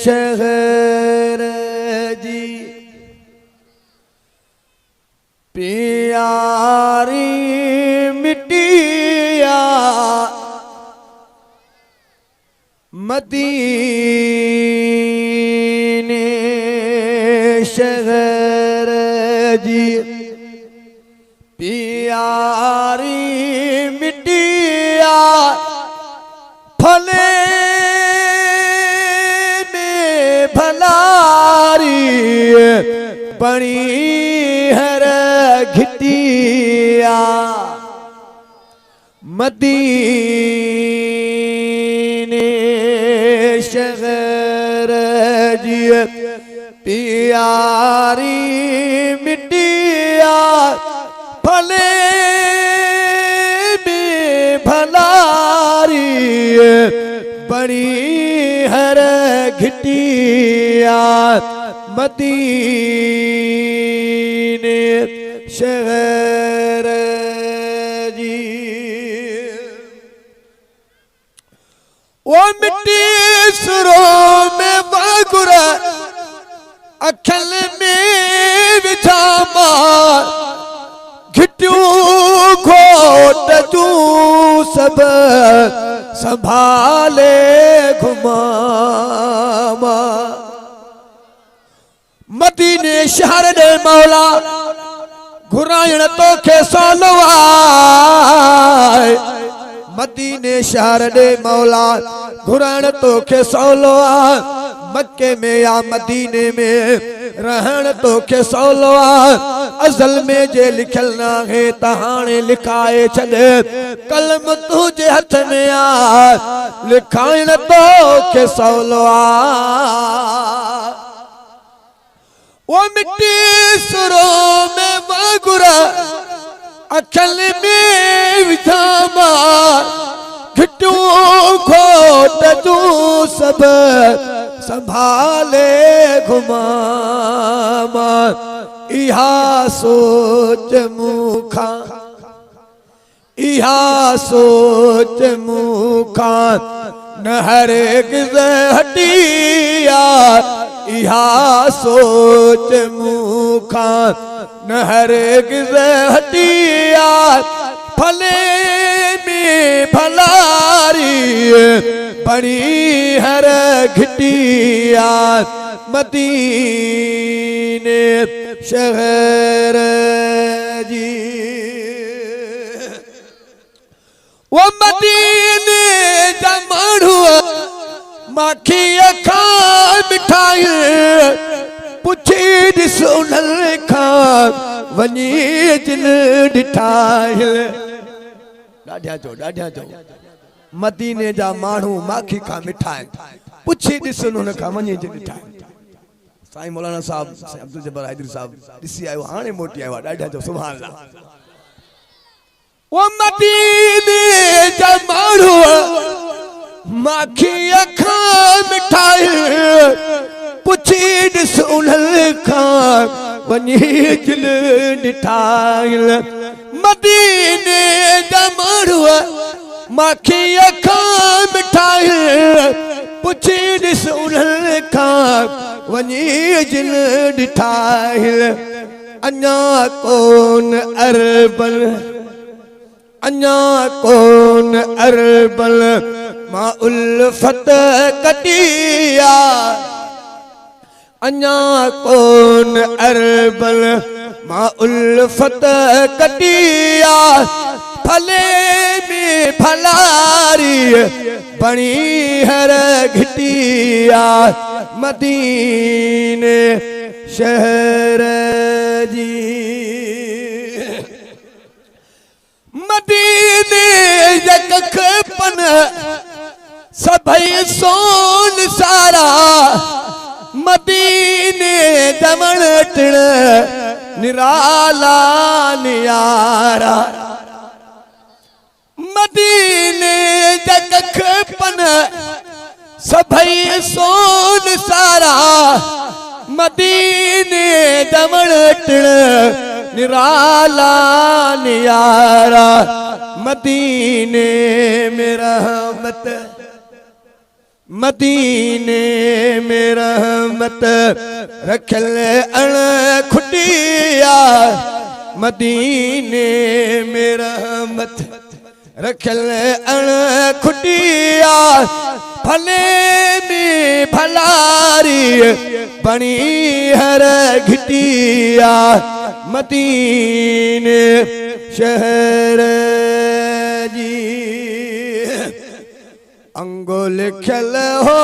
शहर जी प्यारी मिट्टिया मदीने शहर जी प्यारी मिट्टिया फले में भलारी बड़ी हर घिटिया मदीने शहर जी प्यारी मिट्टिया फले में भलारी बड़ी हर घिटिया मदीने शहर जी। वो मिट्टी सुरों में बागुर अखल में विछामा घिट्यू घोट तू सब संभाले घुमामा मदीने शहर दे मौला घुरायण तो खे सोलवाए मदीने शहर दे मौला घुरायण तो खे सोलवा मक्के में या मदीने में रहन तो के सोलवा अजल में जे लिखल ना है तहाने लिखाए छे कलम तुझे हाथ में आ लिखाइन तो के सोलवा वो मिट्टी सुरों में बागुरा अखल में विधामा घिट्टू घोट तू सब संभाले घुमामा इहा सोच मुखा इहा सोच मुखा न हर हटिया इहा सोच मुखा न हर हटिया फले में भलारी बड़ी हर घिटिया मदीने शहर जी। वो मदीने जमाड़ू माखी अखा मिठाई पुछी ॾिसुनल खां वञी जिन ॾिठाई ॾाढा जो मदीने जा माण्हू माखी खां मिठाई पुछी ॾिसुन हुन खां वञी जिन ॾिठाई साईं मौलाना साहब अब्दुल जब्बार हैदरी साहब ॾिसी आयो हाणे मोटी आयो ॾाढा जो सुभान अल्लाह। वो मदीने जा माण्हू माखी खां मिठाई पुछी ॾिसुन खां वञी जिन ॾिठाई मदीने जा माण्हू माखी खां मिठाई पुछी ॾिसुन खां वञी जिन ॾिठाई अञा कोन अरबल मां उल्फत कटिया अञा कोन अरबल मां उल्फत कटिया फले में भलारी बणी हर घिटिया मदीने शहर जी। मदीने जखपन सभई सोन सारा मदीने दमन टिण निराला नियारा मदीने जखपन सभई सोन सारा मदीने दमन टिण निराला नियारा मदीने में रहमत मदीने में रहमत रखल अण खुटिया मदीने में रहमत रखल अण खुटिया भले में भलारी बनी हर घिटिया मदीने शहर जी अंगो लिखल हो